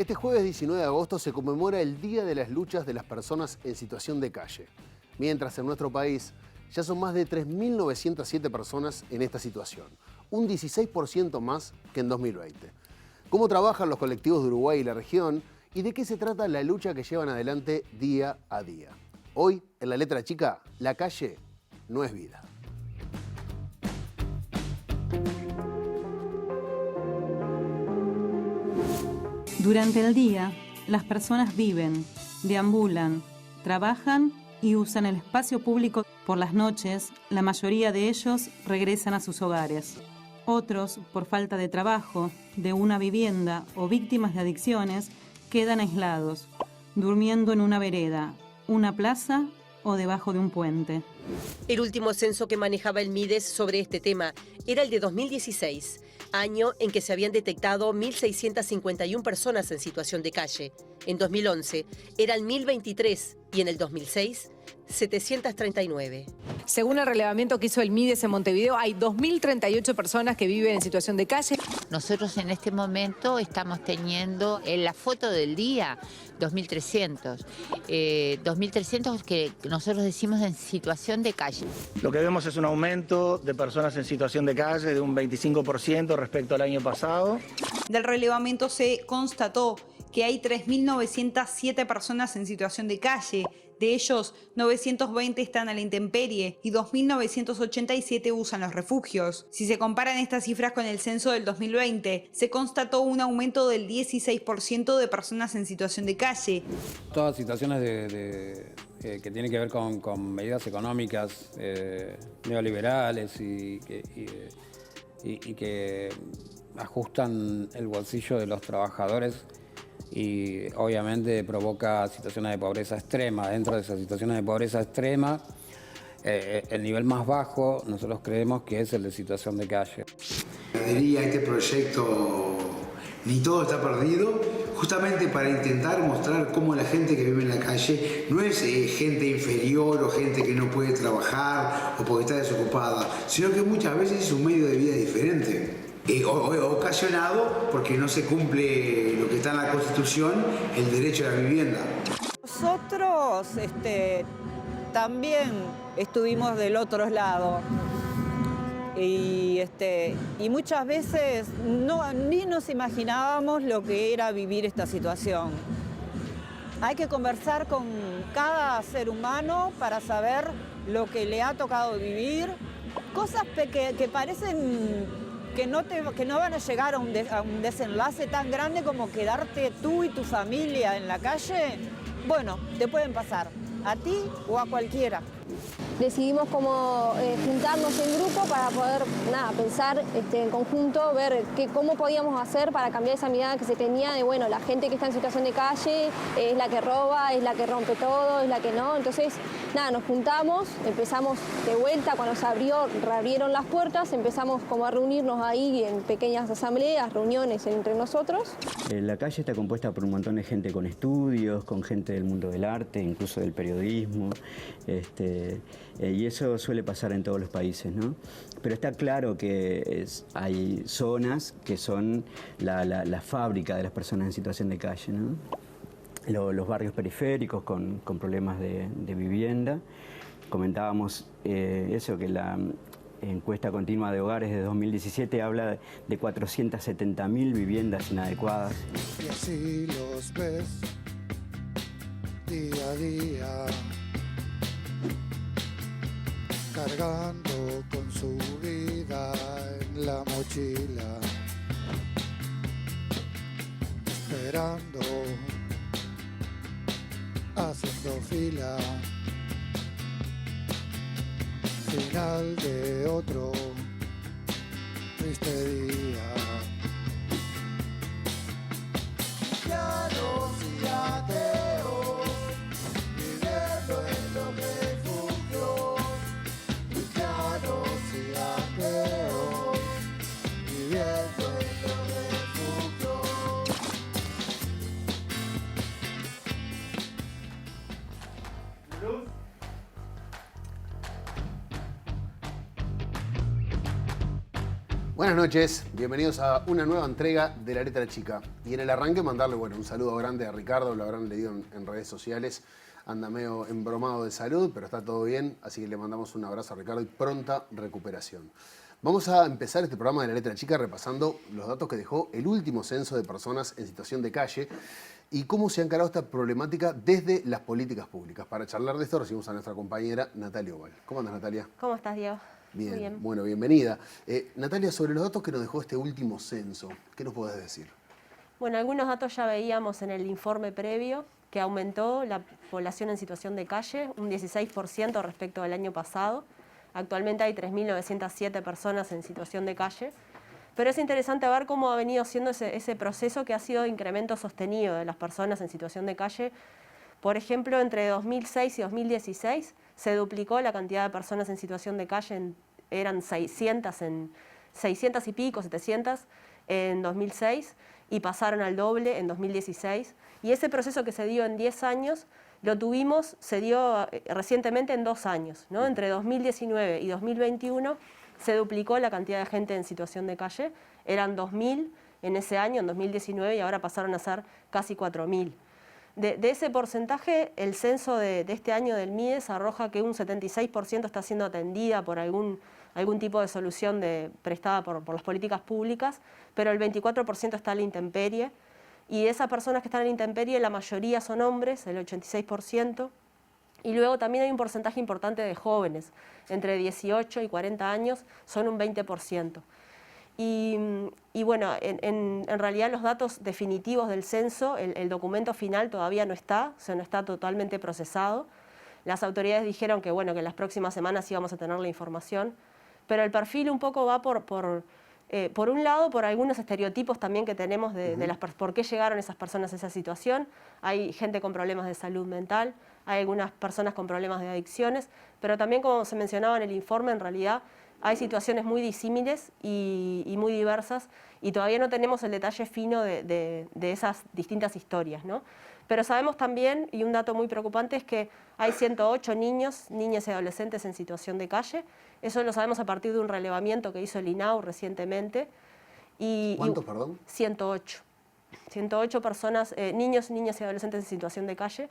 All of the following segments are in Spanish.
Este jueves 19 de agosto se conmemora el Día de las Luchas de las Personas en Situación de Calle. Mientras en nuestro país ya son más de 3.907 personas en esta situación, un 16% más que en 2020. ¿Cómo trabajan los colectivos de Uruguay y la región? ¿Y de qué se trata la lucha que llevan adelante día a día? Hoy, en La Letra Chica, la calle no es vida. Durante el día, las personas viven, deambulan, trabajan y usan el espacio público. Por las noches, la mayoría de ellos regresan a sus hogares. Otros, por falta de trabajo, de una vivienda o víctimas de adicciones, quedan aislados, durmiendo en una vereda, una plaza o debajo de un puente. El último censo que manejaba el MIDES sobre este tema era el de 2016, año en que se habían detectado 1.651 personas en situación de calle. En 2011 eran 1.023 y en el 2006, 739. Según el relevamiento que hizo el MIDES en Montevideo, hay 2.038 personas que viven en situación de calle. Nosotros en este momento estamos teniendo en la foto del día 2.300. 2.300 que nosotros decimos en situación de calle. Lo que vemos es un aumento de personas en situación de calle de un 25% respecto al año pasado. Del relevamiento se constató que hay 3.907 personas en situación de calle. De ellos, 920 están a la intemperie y 2.987 usan los refugios. Si se comparan estas cifras con el censo del 2020, se constató un aumento del 16% de personas en situación de calle. Todas situaciones que tienen que ver con medidas económicas neoliberales y que ajustan el bolsillo de los trabajadores y obviamente provoca situaciones de pobreza extrema. Dentro de esas situaciones de pobreza extrema, el nivel más bajo nosotros creemos que es el de situación de calle. Adherí a este proyecto Ni Todo Está Perdido, justamente para intentar mostrar cómo la gente que vive en la calle no es gente inferior o gente que no puede trabajar o porque está desocupada, sino que muchas veces es un medio de vida diferente. Ocasionado porque no se cumple lo que está en la Constitución, el derecho a la vivienda. Nosotros también estuvimos del otro lado y muchas veces ni nos imaginábamos lo que era vivir esta situación. Hay que conversar con cada ser humano para saber lo que le ha tocado vivir, cosas que parecen que no van a llegar a un desenlace tan grande como quedarte tú y tu familia en la calle. Bueno, te pueden pasar, a ti o a cualquiera. Decidimos como juntarnos en grupo para poder pensar en conjunto, ver cómo podíamos hacer para cambiar esa mirada que se tenía de, bueno, la gente que está en situación de calle es la que roba, es la que rompe todo, es la que no. Entonces, nos juntamos, empezamos de vuelta, cuando se reabrieron las puertas, empezamos como a reunirnos ahí en pequeñas asambleas, reuniones entre nosotros. La calle está compuesta por un montón de gente con estudios, con gente del mundo del arte, incluso del periodismo, y eso suele pasar en todos los países, ¿no? Pero está claro que hay zonas que son la fábrica de las personas en situación de calle, ¿no? Los barrios periféricos con problemas de vivienda. Comentábamos eso, que la encuesta continua de hogares de 2017 habla de 470.000 viviendas inadecuadas. Y así los ves día a día, cargando con su vida en la mochila, esperando, haciendo fila, final de otro triste día. Cristianos y ateos, viviendo en los refugios. Cristianos y ateos, viviendo en los refugios. Luz. Buenas noches, bienvenidos a una nueva entrega de La Letra Chica. Y en el arranque mandarle un saludo grande a Ricardo, lo habrán leído en redes sociales. Anda medio embromado de salud, pero está todo bien, así que le mandamos un abrazo a Ricardo y pronta recuperación. Vamos a empezar este programa de La Letra Chica repasando los datos que dejó el último censo de personas en situación de calle y cómo se ha encarado esta problemática desde las políticas públicas. Para charlar de esto recibimos a nuestra compañera Natalia Oval. ¿Cómo andas, Natalia? ¿Cómo estás, Diego? Bien, Muy bien. Bueno, bienvenida. Natalia, sobre los datos que nos dejó este último censo, ¿qué nos podés decir? Bueno, algunos datos ya veíamos en el informe previo, que aumentó la población en situación de calle, un 16% respecto al año pasado. Actualmente hay 3.907 personas en situación de calle, pero es interesante ver cómo ha venido siendo ese proceso que ha sido de incremento sostenido de las personas en situación de calle. Por ejemplo, entre 2006 y 2016 se duplicó la cantidad de personas en situación de calle, eran 600 y pico, 700 en 2006 y pasaron al doble en 2016. Y ese proceso que se dio en 10 años se dio recientemente en 2 años, ¿no? Entre 2019 y 2021 se duplicó la cantidad de gente en situación de calle, eran 2.000 en ese año, en 2019, y ahora pasaron a ser casi 4.000. De ese porcentaje, el censo de este año del MIDES arroja que un 76% está siendo atendida por algún tipo de solución prestada por las políticas públicas, pero el 24% está a la intemperie. Y de esas personas que están en la intemperie, la mayoría son hombres, el 86%. Y luego también hay un porcentaje importante de jóvenes, entre 18 y 40 años, son un 20%. Y bueno, en realidad los datos definitivos del censo, el documento final todavía no está, o sea, no está totalmente procesado. Las autoridades dijeron que, bueno, que en las próximas semanas íbamos a tener la información, pero el perfil un poco va por un lado, por algunos estereotipos también que tenemos de por qué llegaron esas personas a esa situación. Hay gente con problemas de salud mental, hay algunas personas con problemas de adicciones, pero también, como se mencionaba en el informe, en realidad hay situaciones muy disímiles y muy diversas, y todavía no tenemos el detalle fino de esas distintas historias, ¿no? Pero sabemos también, y un dato muy preocupante, es que hay 108 niños, niñas y adolescentes en situación de calle. Eso lo sabemos a partir de un relevamiento que hizo el INAU recientemente. ¿Cuántos, perdón? 108. 108 personas, niños, niñas y adolescentes en situación de calle.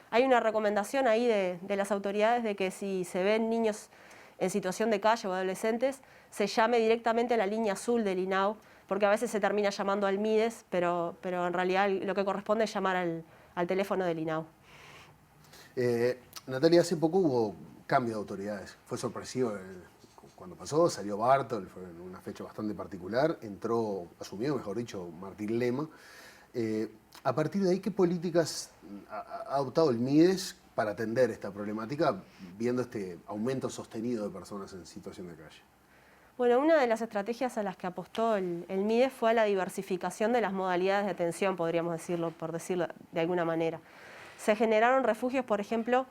Hay una recomendación ahí de las autoridades de que si se ven niños en situación de calle o adolescentes, se llame directamente a la línea azul del INAU, porque a veces se termina llamando al MIDES, pero en realidad lo que corresponde es llamar al teléfono del INAU. Natalia, hace poco hubo cambio de autoridades. Fue sorpresivo cuando pasó, salió Bartol, fue en una fecha bastante particular, asumió, mejor dicho, Martín Lema. A partir de ahí, ¿qué políticas ha adoptado el MIDES para atender esta problemática, viendo este aumento sostenido de personas en situación de calle? Bueno, una de las estrategias a las que apostó el MIDES fue a la diversificación de las modalidades de atención, podríamos decirlo, por decirlo de alguna manera. Se generaron refugios, por ejemplo,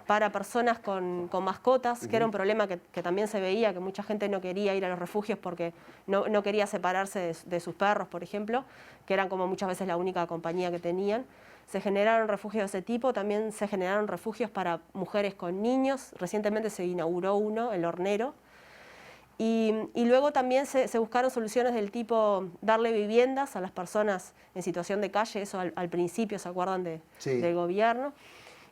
para personas con mascotas, que era un problema que también se veía, que mucha gente no quería ir a los refugios porque no quería separarse de sus perros, por ejemplo, que eran como muchas veces la única compañía que tenían. Se generaron refugios de ese tipo, también se generaron refugios para mujeres con niños. Recientemente se inauguró uno, el Hornero. Y luego también se buscaron soluciones del tipo darle viviendas a las personas en situación de calle, eso al principio, ¿se acuerdan del gobierno?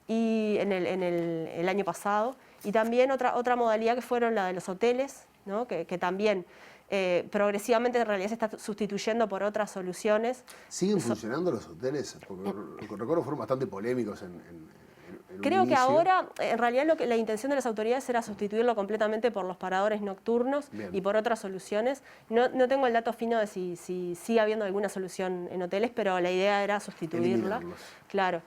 Y en el año pasado. Y también otra modalidad que fueron la de los hoteles, ¿no? que también progresivamente en realidad se está sustituyendo por otras soluciones. ¿Siguen funcionando los hoteles? Porque recuerdo fueron bastante polémicos en Creo un que inicio. ahora, en realidad, la intención de las autoridades era sustituirlo completamente por los paradores nocturnos. Bien. Y por otras soluciones. No tengo el dato fino de si sigue habiendo alguna solución en hoteles, pero la idea era sustituirla. Claro.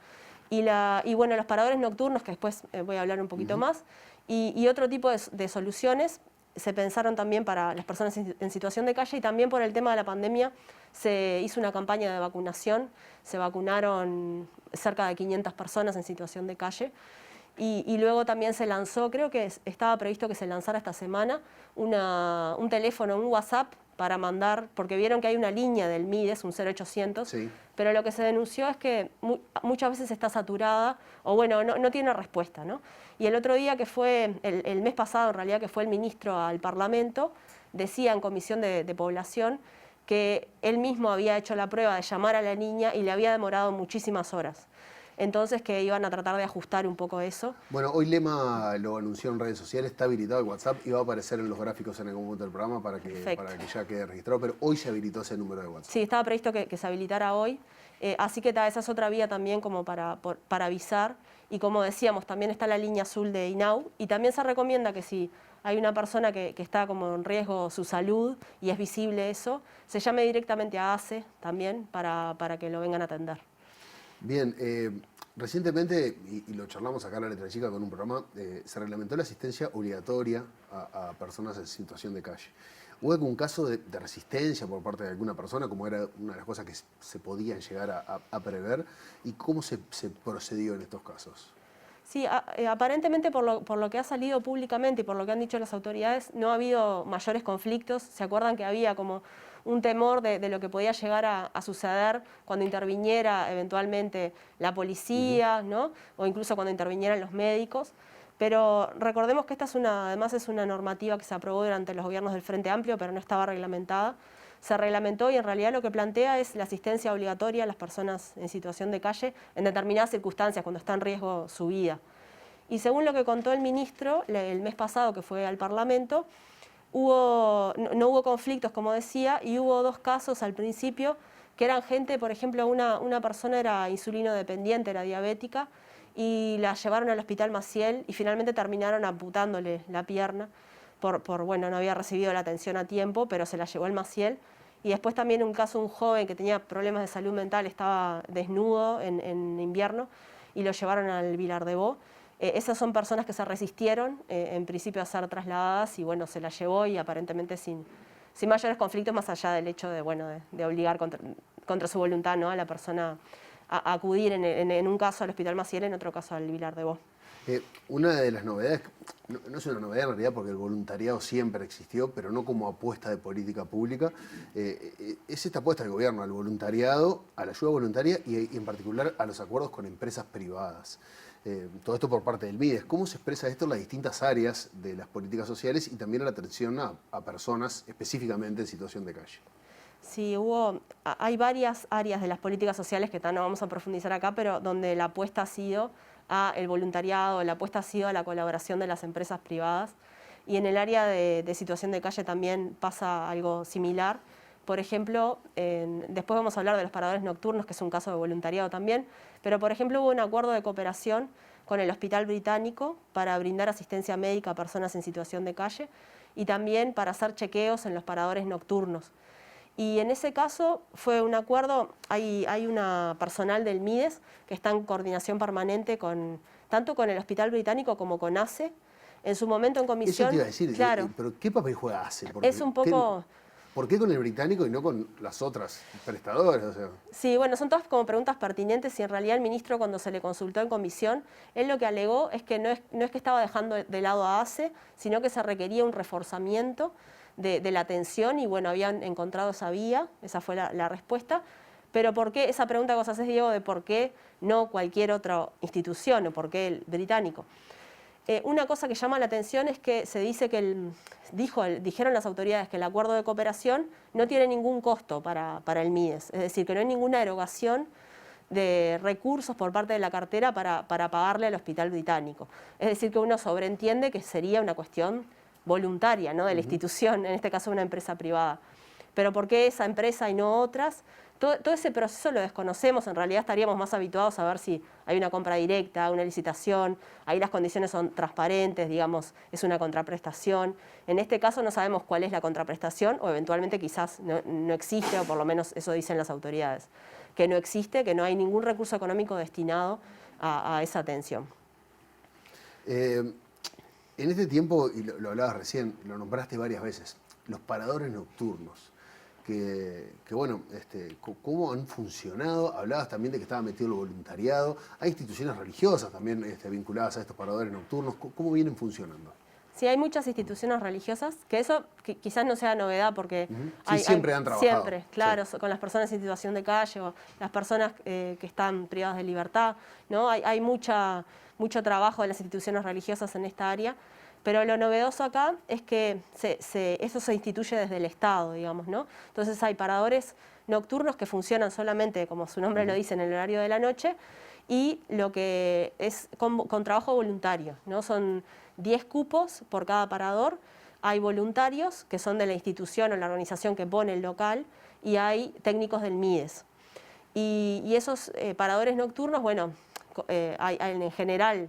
Y bueno, los paradores nocturnos, que después voy a hablar un poquito más, y otro tipo de soluciones se pensaron también para las personas en situación de calle, y también por el tema de la pandemia se hizo una campaña de vacunación. Se vacunaron cerca de 500 personas en situación de calle. Y luego también se lanzó, creo que estaba previsto que se lanzara esta semana, un teléfono, un WhatsApp para mandar, porque vieron que hay una línea del MIDES, un 0800, Sí. pero lo que se denunció es que muchas veces está saturada o bueno, no tiene respuesta, ¿no? Y el otro día que fue, el mes pasado en realidad, que fue el ministro al Parlamento, decía en Comisión de Población que él mismo había hecho la prueba de llamar a la niña y le había demorado muchísimas horas. Entonces que iban a tratar de ajustar un poco eso. Bueno, hoy Lema lo anunció en redes sociales, está habilitado el WhatsApp y va a aparecer en los gráficos en algún momento del programa para que ya quede registrado, pero hoy se habilitó ese número de WhatsApp. Sí, estaba previsto que se habilitara hoy, así que esa es otra vía también como para avisar. Y como decíamos, también está la línea azul de INAU y también se recomienda que si hay una persona que está como en riesgo su salud y es visible eso, se llame directamente a ACE también para que lo vengan a atender. Bien, recientemente, y lo charlamos acá en La Letra Chica con un programa, se reglamentó la asistencia obligatoria a personas en situación de calle. ¿Hubo algún caso de resistencia por parte de alguna persona, como era una de las cosas que se podían llegar a prever? ¿Y cómo se procedió en estos casos? Sí, aparentemente por lo que ha salido públicamente y por lo que han dicho las autoridades, no ha habido mayores conflictos. ¿Se acuerdan que había como un temor de lo que podía llegar a suceder cuando interviniera eventualmente la policía, ¿no? O incluso cuando intervinieran los médicos? Pero recordemos que esta además es una normativa que se aprobó durante los gobiernos del Frente Amplio, pero no estaba reglamentada. Se reglamentó y en realidad lo que plantea es la asistencia obligatoria a las personas en situación de calle en determinadas circunstancias, cuando está en riesgo su vida. Y según lo que contó el ministro el mes pasado que fue al Parlamento, no hubo conflictos, como decía, y hubo 2 casos al principio que eran gente, por ejemplo, una persona era insulino dependiente, era diabética, y la llevaron al Hospital Maciel y finalmente terminaron amputándole la pierna bueno, no había recibido la atención a tiempo, pero se la llevó el Maciel. Y después también un caso, un joven que tenía problemas de salud mental, estaba desnudo en invierno y lo llevaron al Vilar de Bo. Esas son personas que se resistieron en principio a ser trasladadas y bueno, se la llevó y aparentemente sin mayores conflictos más allá del hecho de obligar contra su voluntad, ¿no?, a la persona a acudir en un caso al Hospital Maciel, en otro caso al Vilar de Bo. Una de las novedades, no es una novedad en realidad porque el voluntariado siempre existió, pero no como apuesta de política pública, es esta apuesta del gobierno al voluntariado, a la ayuda voluntaria y en particular a los acuerdos con empresas privadas. Todo esto por parte del MIDES. ¿Cómo se expresa esto en las distintas áreas de las políticas sociales y también en la atención a personas específicamente en situación de calle? Sí, hay varias áreas de las políticas sociales que no vamos a profundizar acá, pero donde la apuesta ha sido a el voluntariado, la apuesta ha sido a la colaboración de las empresas privadas. Y en el área de situación de calle también pasa algo similar. Por ejemplo, después vamos a hablar de los paradores nocturnos, que es un caso de voluntariado también, pero por ejemplo hubo un acuerdo de cooperación con el Hospital Británico para brindar asistencia médica a personas en situación de calle y también para hacer chequeos en los paradores nocturnos. Y en ese caso fue un acuerdo, hay una personal del MIDES que está en coordinación permanente tanto con el Hospital Británico como con ACE. En su momento en comisión... Eso te iba a decir, claro, pero ¿qué papel juega ACE? es un poco... ¿Por qué con el británico y no con las otras prestadoras? O sea. Sí, bueno, son todas como preguntas pertinentes y en realidad el ministro cuando se le consultó en comisión, él lo que alegó es que no es que estaba dejando de lado a ACE, sino que se requería un reforzamiento de la atención y bueno, habían encontrado esa vía, esa fue la respuesta. Pero ¿por qué esa pregunta que vos haces, Diego, de por qué no cualquier otra institución o por qué el británico? Una cosa que llama la atención es que se dice que dijeron las autoridades que el acuerdo de cooperación no tiene ningún costo para el MIDES, es decir, que no hay ninguna erogación de recursos por parte de la cartera para pagarle al Hospital Británico. Es decir, que uno sobreentiende que sería una cuestión voluntaria, ¿no?, de la institución, en este caso una empresa privada. Pero ¿por qué esa empresa y no otras? Todo ese proceso lo desconocemos, en realidad estaríamos más habituados a ver si hay una compra directa, una licitación, ahí las condiciones son transparentes, digamos, es una contraprestación. En este caso no sabemos cuál es la contraprestación o eventualmente quizás no existe, o por lo menos eso dicen las autoridades, que no existe, que no hay ningún recurso económico destinado a esa atención. En este tiempo, y lo hablabas recién, lo nombraste varias veces, los paradores nocturnos. Que bueno, cómo han funcionado. Hablabas también de que estaba metido el voluntariado. Hay instituciones religiosas también vinculadas a estos paradores nocturnos. ¿Cómo vienen funcionando? Sí, hay muchas instituciones religiosas, que eso quizás no sea novedad porque siempre han trabajado. Siempre, claro, con las personas en situación de calle o las personas que están privadas de libertad, ¿no? Hay mucho trabajo de las instituciones religiosas en esta área, pero lo novedoso acá es que eso se instituye desde el Estado, digamos, ¿no? Entonces hay paradores nocturnos que funcionan solamente, como su nombre lo dice, en el horario de la noche, y lo que es con trabajo voluntario, ¿no? Son 10 cupos por cada parador, hay voluntarios que son de la institución o la organización que pone el local y hay técnicos del MIDES. Y esos paradores nocturnos, bueno, en general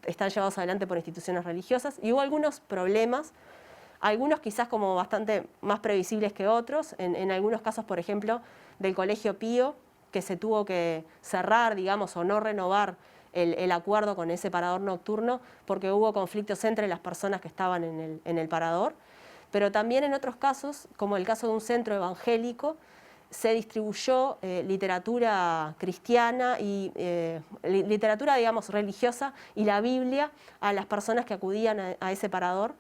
están llevados adelante por instituciones religiosas y hubo algunos problemas, algunos quizás como bastante más previsibles que otros, en algunos casos, por ejemplo, del Colegio Pío, que se tuvo que cerrar, digamos, o no renovar el acuerdo con ese parador nocturno porque hubo conflictos entre las personas que estaban en el parador, pero también en otros casos, como el caso de un centro evangélico, se distribuyó literatura cristiana y literatura, digamos, religiosa y la Biblia a las personas que acudían a ese parador.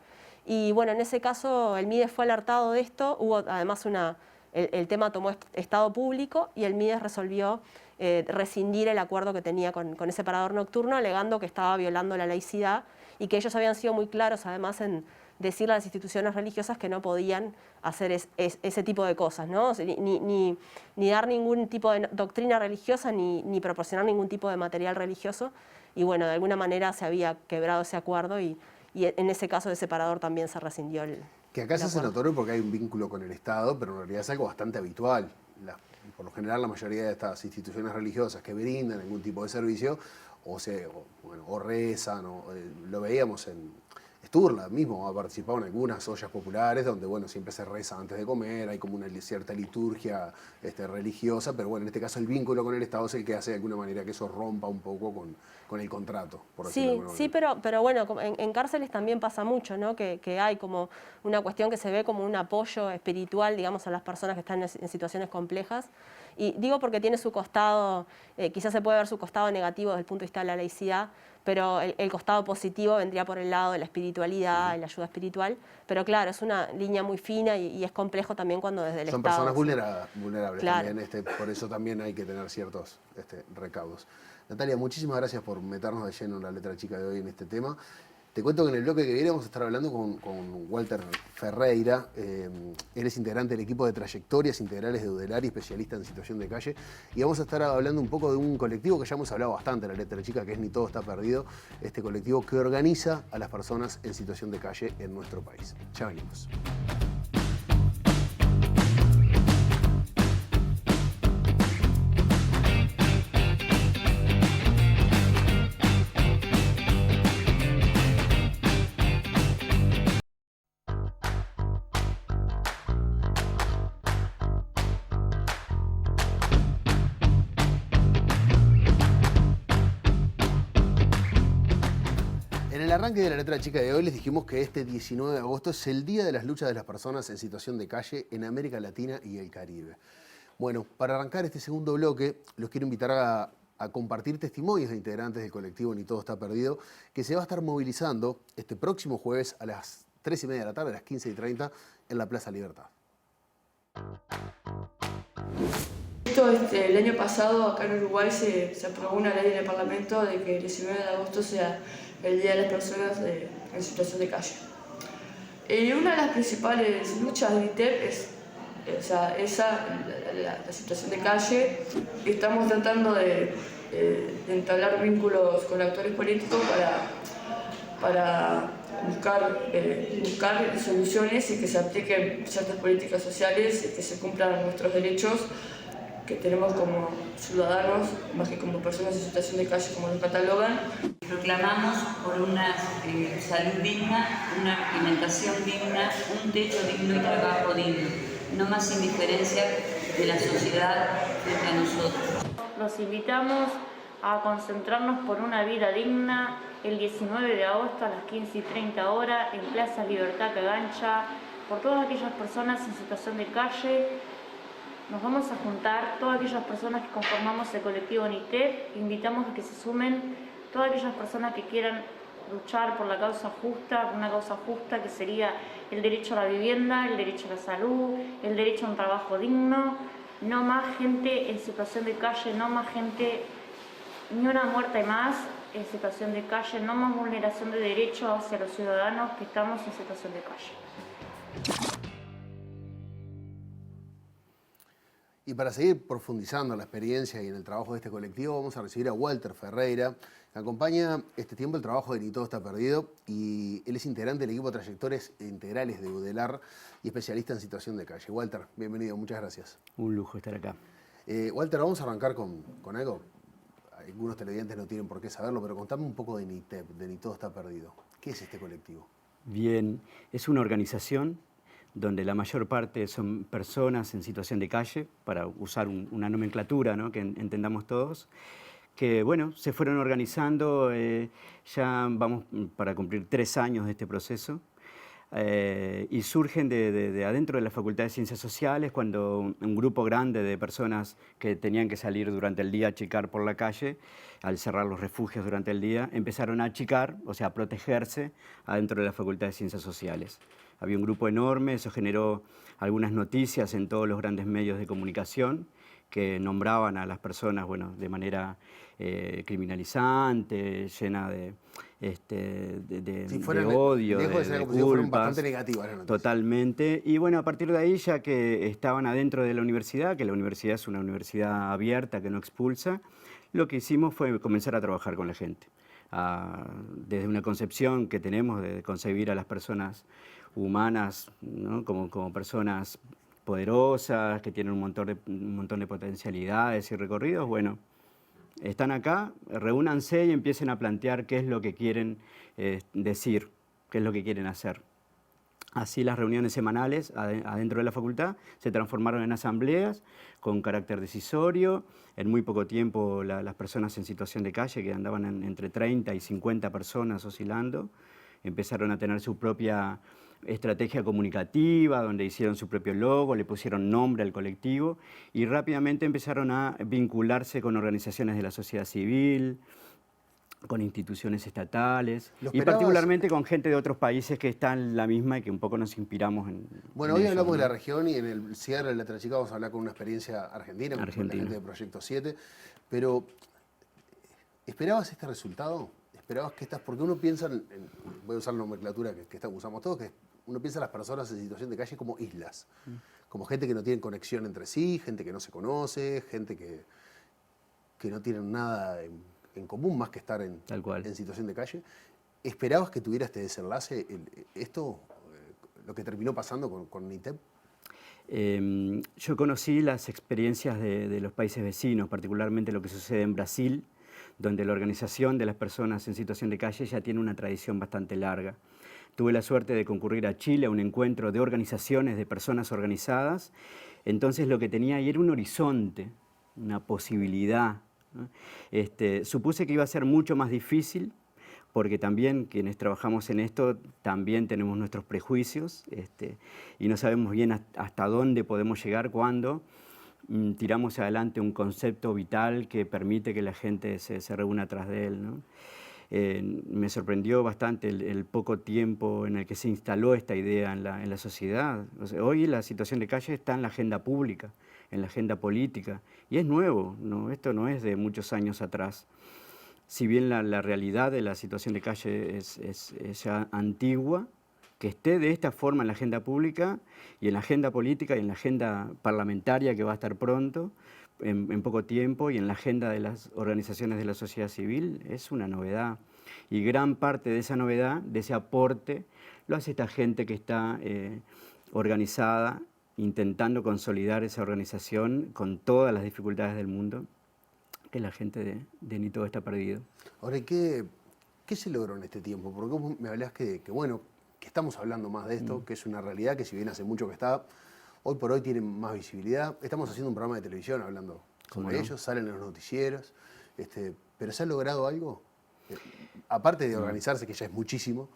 Y bueno, en ese caso el MIDES fue alertado de esto, hubo además el tema tomó estado público y el MIDES resolvió rescindir el acuerdo que tenía con ese parador nocturno, alegando que estaba violando la laicidad y que ellos habían sido muy claros además en decirle a las instituciones religiosas que no podían hacer ese tipo de cosas, ¿no? Ni dar ningún tipo de doctrina religiosa ni proporcionar ningún tipo de material religioso. Y bueno, de alguna manera se había quebrado ese acuerdo y en ese caso de ese parador también se rescindió el Que acá se hace notorio porque hay un vínculo con el Estado, pero en realidad es algo bastante habitual. Por lo general, la mayoría de estas instituciones religiosas que brindan algún tipo de servicio o rezan, lo veíamos en Sturla mismo, ha participado en algunas ollas populares donde siempre se reza antes de comer, hay como una cierta liturgia religiosa, pero bueno, en este caso el vínculo con el Estado es el que hace de alguna manera que eso rompa un poco con el contrato, por decirlo de alguna manera. pero bueno, en cárceles también pasa mucho, ¿no? Que hay como una cuestión que se ve como un apoyo espiritual, digamos, a las personas que están en situaciones complejas. Y digo porque tiene su costado, quizás se puede ver su costado negativo desde el punto de vista de la laicidad, pero el costado positivo vendría por el lado de la espiritualidad y la ayuda espiritual. Pero claro, es una línea muy fina y es complejo también cuando desde el Son Estado... Son personas vulnerables claro. También, por eso también hay que tener ciertos recaudos. Natalia, muchísimas gracias por meternos de lleno en la letra chica de hoy en este tema. Te cuento que en el bloque que viene vamos a estar hablando con Walter Ferreira. Él es integrante del equipo de trayectorias integrales de Udelari, especialista en situación de calle. Y vamos a estar hablando un poco de un colectivo que ya hemos hablado bastante en la letra chica, que es Ni Todo Está Perdido. Este colectivo que organiza a las personas en situación de calle en nuestro país. Ya venimos. En el arranque de la letra chica de hoy les dijimos que este 19 de agosto es el Día de las Luchas de las Personas en Situación de Calle en América Latina y el Caribe. Bueno, para arrancar este segundo bloque, los quiero invitar a compartir testimonios de integrantes del colectivo Ni Todo Está Perdido, que se va a estar movilizando este próximo jueves a las 3:30 de la tarde, a las 15:30, en la Plaza Libertad. El año pasado acá en Uruguay se aprobó una ley en el Parlamento de que el 19 de agosto sea el Día de las Personas en Situación de Calle. Y una de las principales luchas de ITEP es la situación de calle. Estamos tratando de entablar vínculos con actores políticos para buscar soluciones y que se apliquen ciertas políticas sociales y que se cumplan nuestros derechos que tenemos como ciudadanos, más que como personas en situación de calle, como nos catalogan. Proclamamos por una salud digna, una alimentación digna, un techo digno y trabajo digno. No más indiferencia de la sociedad frente a nosotros. Los invitamos a concentrarnos por una vida digna el 19 de agosto a las 15:30 horas en Plaza Libertad Cagancha, por todas aquellas personas en situación de calle. Nos vamos a juntar todas aquellas personas que conformamos el colectivo NITEP, invitamos a que se sumen todas aquellas personas que quieran luchar por la causa justa, por una causa justa que sería el derecho a la vivienda, el derecho a la salud, el derecho a un trabajo digno, no más gente en situación de calle, no más gente, ni una muerte más en situación de calle, no más vulneración de derechos hacia los ciudadanos que estamos en situación de calle. Y para seguir profundizando en la experiencia y en el trabajo de este colectivo, vamos a recibir a Walter Ferreira, que acompaña este tiempo el trabajo de Ni Todo Está Perdido, y él es integrante del equipo de Trayectorias Integrales de UDELAR y especialista en situación de calle. Walter, bienvenido, muchas gracias. Un lujo estar acá. Walter, vamos a arrancar con algo. Algunos televidentes no tienen por qué saberlo, pero contame un poco de NITEP, de Ni Todo Está Perdido. ¿Qué es este colectivo? Bien, es una organización donde la mayor parte son personas en situación de calle, para usar una nomenclatura, ¿no?, que entendamos todos, que bueno, se fueron organizando, ya vamos para cumplir 3 años de este proceso, y surgen de adentro de la Facultad de Ciencias Sociales, cuando un grupo grande de personas que tenían que salir durante el día a achicar por la calle, al cerrar los refugios durante el día, empezaron a achicar, o sea, a protegerse adentro de la Facultad de Ciencias Sociales. Había un grupo enorme, eso generó algunas noticias en todos los grandes medios de comunicación que nombraban a las personas, bueno, de manera criminalizante, llena de odio, de culpas. Fueron bastante negativas las noticias. Totalmente. Y bueno, a partir de ahí, ya que estaban adentro de la universidad, que la universidad es una universidad abierta que no expulsa, lo que hicimos fue comenzar a trabajar con la gente. Desde una concepción que tenemos de concebir a las personas humanas, ¿no?, como personas poderosas, que tienen un montón de potencialidades y recorridos, bueno, están acá, reúnanse y empiecen a plantear qué es lo que quieren decir, qué es lo que quieren hacer. Así las reuniones semanales adentro de la facultad se transformaron en asambleas con carácter decisorio. En muy poco tiempo las personas en situación de calle, que andaban entre 30 y 50 personas oscilando, empezaron a tener su propia estrategia comunicativa, donde hicieron su propio logo, le pusieron nombre al colectivo y rápidamente empezaron a vincularse con organizaciones de la sociedad civil, con instituciones estatales y particularmente con gente de otros países que están en la misma y que un poco nos inspiramos en. Bueno, hoy hablamos de la región y en el cierre de la Trachica vamos a hablar con una experiencia argentina, con la gente de Proyecto 7, pero ¿esperabas este resultado? ¿Esperabas que porque uno piensa, voy a usar la nomenclatura que usamos todos, que uno piensa a las personas en situación de calle como islas, como gente que no tiene conexión entre sí, gente que no se conoce, gente que no tienen nada en común más que estar en situación de calle. ¿Esperabas que tuviera este desenlace, lo que terminó pasando con NITEP? Yo conocí las experiencias de los países vecinos, particularmente lo que sucede en Brasil, donde la organización de las personas en situación de calle ya tiene una tradición bastante larga. Tuve la suerte de concurrir a Chile a un encuentro de organizaciones, de personas organizadas. Entonces lo que tenía ahí era un horizonte, una posibilidad, ¿no? Supuse que iba a ser mucho más difícil, porque también quienes trabajamos en esto también tenemos nuestros prejuicios y no sabemos bien hasta dónde podemos llegar cuando tiramos adelante un concepto vital que permite que la gente se reúna atrás de él, ¿no? Me sorprendió bastante el poco tiempo en el que se instaló esta idea en la sociedad. O sea, hoy la situación de calle está en la agenda pública, en la agenda política, y es nuevo, ¿no? Esto no es de muchos años atrás. Si bien la realidad de la situación de calle es ya antigua, que esté de esta forma en la agenda pública y en la agenda política y en la agenda parlamentaria que va a estar pronto, en poco tiempo, y en la agenda de las organizaciones de la sociedad civil, es una novedad. Y gran parte de esa novedad, de ese aporte, lo hace esta gente que está organizada, intentando consolidar esa organización con todas las dificultades del mundo, que la gente de Ni Todo Está Perdido. Ahora, ¿qué se logró en este tiempo? Porque vos me hablás que estamos hablando más de esto, que es una realidad que si bien hace mucho que está, hoy por hoy tiene más visibilidad. Estamos haciendo un programa de televisión hablando sobre ellos, salen en los noticieros, pero ¿se ha logrado algo? Aparte de organizarse, que ya es muchísimo,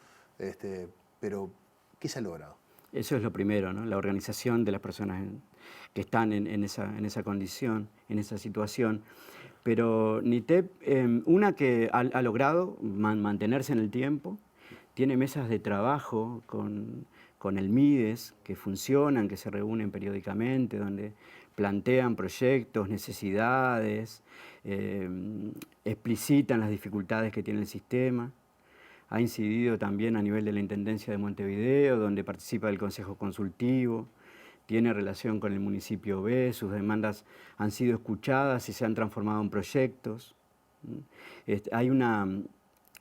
pero ¿qué se ha logrado? Eso es lo primero, ¿no? La organización de las personas que están en esa condición, en esa situación. Pero NITEP, una que ha logrado mantenerse en el tiempo, tiene mesas de trabajo con el MIDES que funcionan, que se reúnen periódicamente, donde plantean proyectos, necesidades, explicitan las dificultades que tiene el sistema. Ha incidido también a nivel de la Intendencia de Montevideo, donde participa el Consejo Consultivo, tiene relación con el municipio B, sus demandas han sido escuchadas y se han transformado en proyectos. Hay una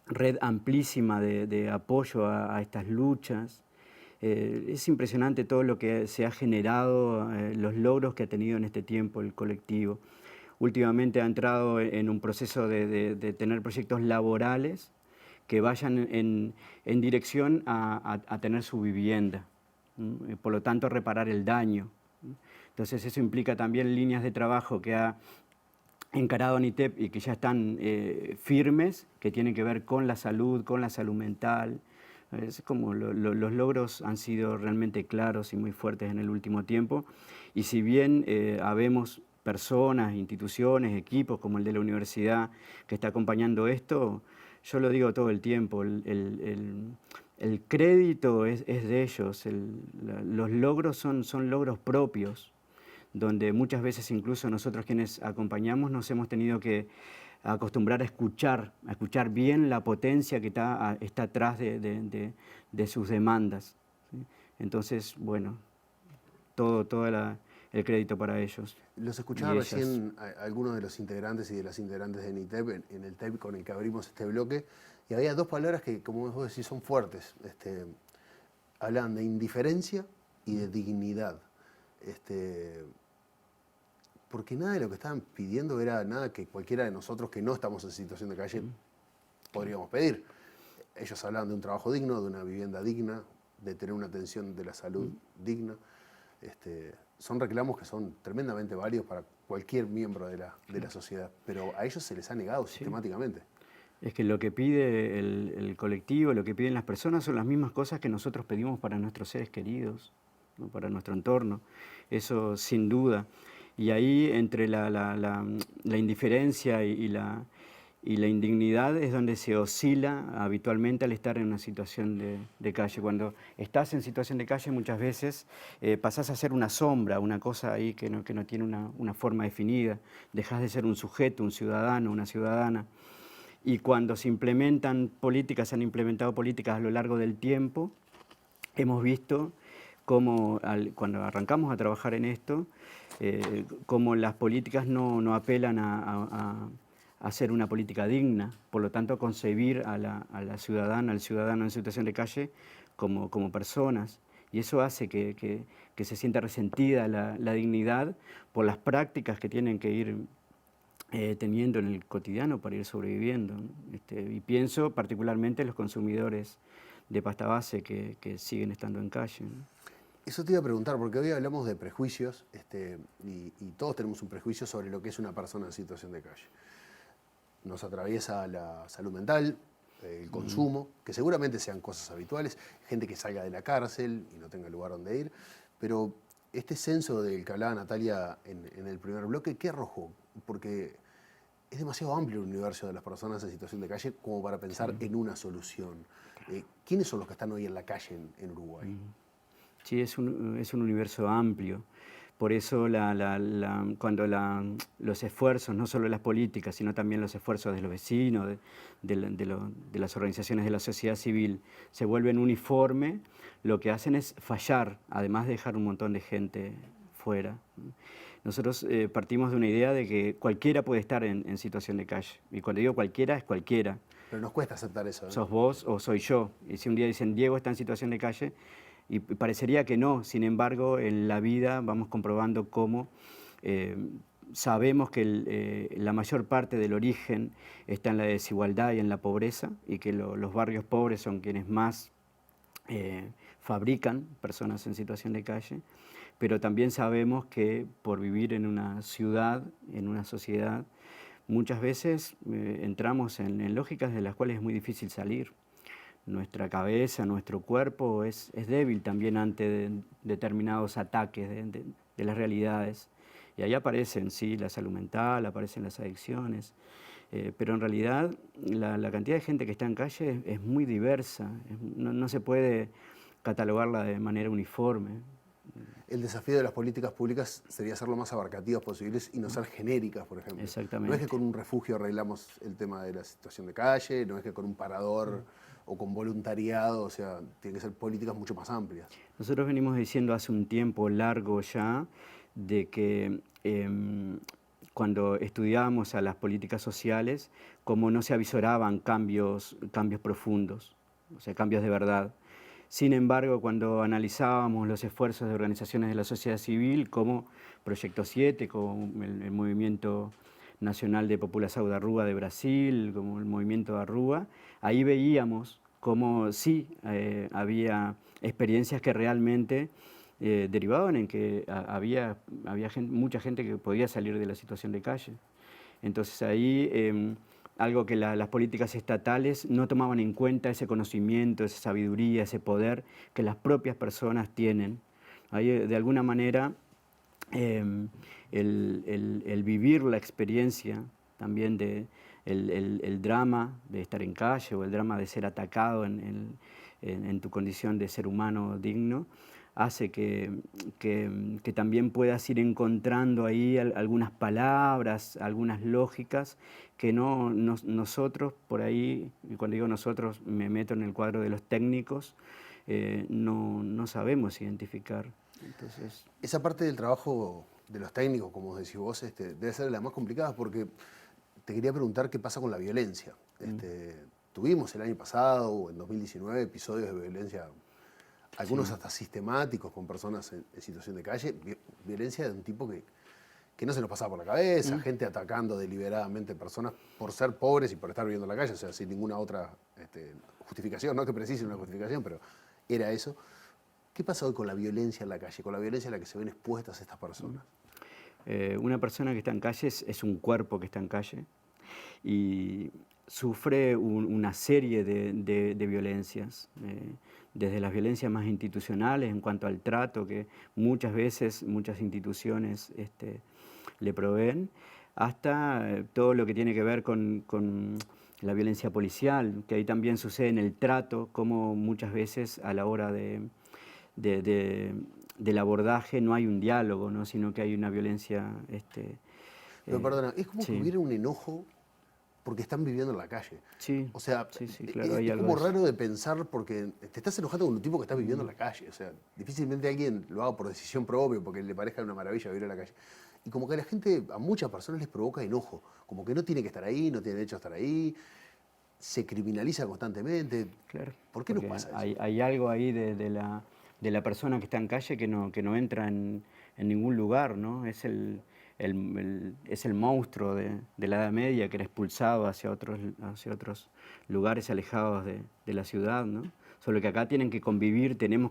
red amplísima de apoyo a estas luchas. Es impresionante todo lo que se ha generado, los logros que ha tenido en este tiempo el colectivo. Últimamente ha entrado en un proceso de tener proyectos laborales que vayan en dirección a tener su vivienda, por lo tanto reparar el daño. Entonces eso implica también líneas de trabajo que ha encarado NITEP y que ya están firmes, que tienen que ver con la salud mental. Es como los logros han sido realmente claros y muy fuertes en el último tiempo, y si bien habemos personas, instituciones, equipos como el de la universidad que está acompañando esto, yo lo digo todo el tiempo, el crédito es de ellos, los logros son logros propios, donde muchas veces incluso nosotros quienes acompañamos nos hemos tenido que acostumbrar a escuchar bien la potencia que está atrás de sus demandas, ¿sí? Entonces, bueno, todo el crédito para ellos. Los escuchaba recién a algunos de los integrantes y de las integrantes de NITEP en el tape con el que abrimos este bloque, y había dos palabras que, como vos decís, son fuertes. Hablan de indiferencia y de dignidad. Porque nada de lo que estaban pidiendo era nada que cualquiera de nosotros que no estamos en situación de calle podríamos pedir. Ellos hablaban de un trabajo digno, de una vivienda digna, de tener una atención de la salud digna. Son reclamos que son tremendamente válidos para cualquier miembro de la sociedad, pero a ellos se les ha negado sistemáticamente. Es que lo que pide el colectivo, lo que piden las personas son las mismas cosas que nosotros pedimos para nuestros seres queridos, ¿no? Para nuestro entorno, eso sin duda. Y ahí entre la indiferencia y la indignidad es donde se oscila habitualmente al estar en una situación de calle. Cuando estás en situación de calle muchas veces pasás a ser una sombra, una cosa ahí que no tiene una forma definida, dejás de ser un sujeto, un ciudadano, una ciudadana. Y cuando se implementan políticas, se han implementado políticas a lo largo del tiempo, hemos visto cómo cuando arrancamos a trabajar en esto, cómo las políticas no apelan a hacer una política digna, por lo tanto concebir a la ciudadana, al ciudadano en situación de calle como personas, y eso hace que se sienta resentida la dignidad por las prácticas que tienen que ir teniendo en el cotidiano para ir sobreviviendo, ¿no? Y pienso particularmente en los consumidores de pasta base que siguen estando en calle, ¿no? Eso te iba a preguntar, porque hoy hablamos de prejuicios y todos tenemos un prejuicio sobre lo que es una persona en situación de calle. Nos atraviesa la salud mental, el consumo, que seguramente sean cosas habituales, gente que salga de la cárcel y no tenga lugar donde ir, pero este censo del que hablaba Natalia en el primer bloque, ¿qué arrojó? Porque es demasiado amplio el universo de las personas en situación de calle como para pensar en una solución. ¿Quiénes son los que están hoy en la calle en Uruguay? Sí, es un universo amplio. Por eso cuando los esfuerzos, no solo las políticas, sino también los esfuerzos de los vecinos, de las organizaciones de la sociedad civil, se vuelven uniforme, lo que hacen es fallar, además de dejar un montón de gente fuera. Nosotros partimos de una idea de que cualquiera puede estar en situación de calle. Y cuando digo cualquiera, es cualquiera. Pero nos cuesta aceptar eso, ¿no? Sos vos o soy yo. Y si un día dicen, Diego está en situación de calle, y parecería que no, sin embargo, en la vida vamos comprobando cómo sabemos que la mayor parte del origen está en la desigualdad y en la pobreza, y que los barrios pobres son quienes más fabrican personas en situación de calle, pero también sabemos que por vivir en una ciudad, en una sociedad, muchas veces entramos en lógicas de las cuales es muy difícil salir. nuestra cabeza, nuestro cuerpo es débil también ante determinados ataques de las realidades. Y ahí aparecen, sí, la salud mental, aparecen las adicciones, pero en realidad la cantidad de gente que está en calle es muy diversa, no se puede catalogarla de manera uniforme. El desafío de las políticas públicas sería ser lo más abarcativas posibles y no ser genéricas, por ejemplo. Exactamente. No es que con un refugio arreglamos el tema de la situación de calle, no es que con un parador o con voluntariado, o sea, tienen que ser políticas mucho más amplias. Nosotros venimos diciendo hace un tiempo largo ya de que cuando estudiábamos a las políticas sociales, como no se avisoraban cambios profundos, o sea, cambios de verdad. Sin embargo, cuando analizábamos los esfuerzos de organizaciones de la sociedad civil, como Proyecto 7, como el Movimiento Nacional de População da Rua de Brasil, como el Movimiento de Arrua, ahí veíamos cómo sí había experiencias que realmente derivaban en que había mucha gente que podía salir de la situación de calle. Entonces ahí algo que las políticas estatales no tomaban en cuenta, ese conocimiento, esa sabiduría, ese poder que las propias personas tienen. Ahí, de alguna manera, el vivir la experiencia también el drama de estar en calle o el drama de ser atacado en tu condición de ser humano digno, hace que también puedas ir encontrando ahí algunas palabras, algunas lógicas que nosotros por ahí, y cuando digo nosotros me meto en el cuadro de los técnicos, no sabemos identificar. Entonces, esa parte del trabajo de los técnicos, como decís vos, debe ser la más complicada, porque te quería preguntar qué pasa con la violencia. Tuvimos el año pasado o en 2019 episodios de violencia, algunos hasta sistemáticos, con personas en situación de calle, violencia de un tipo que no se nos pasaba por la cabeza, gente atacando deliberadamente personas por ser pobres y por estar viviendo en la calle, o sea, sin ninguna otra justificación, no que precise una justificación, pero era eso. ¿Qué pasa hoy con la violencia en la calle, con la violencia a la que se ven expuestas estas personas? Una persona que está en calle es un cuerpo que está en calle y sufre una serie de violencias, desde las violencias más institucionales en cuanto al trato que muchas veces muchas instituciones le proveen, hasta todo lo que tiene que ver con la violencia policial, que ahí también sucede en el trato, como muchas veces a la hora del abordaje no hay un diálogo, ¿no? Sino que hay una violencia... Pero perdona, es como que hubiera un enojo porque están viviendo en la calle. Sí, o sea, claro, es como raro de pensar porque te estás enojando con un tipo que está viviendo en la calle. O sea, difícilmente alguien lo haga por decisión propia porque le parezca una maravilla vivir en la calle. Y como que a la gente, a muchas personas les provoca enojo. Como que no tiene que estar ahí, no tiene derecho a estar ahí. Se criminaliza constantemente. Claro. ¿Por qué nos pasa eso? Hay algo ahí de la persona que está en calle que no entra en ningún lugar, ¿no? Es el monstruo de la Edad Media que era expulsado hacia otros lugares alejados de la ciudad, ¿no? Solo que acá tenemos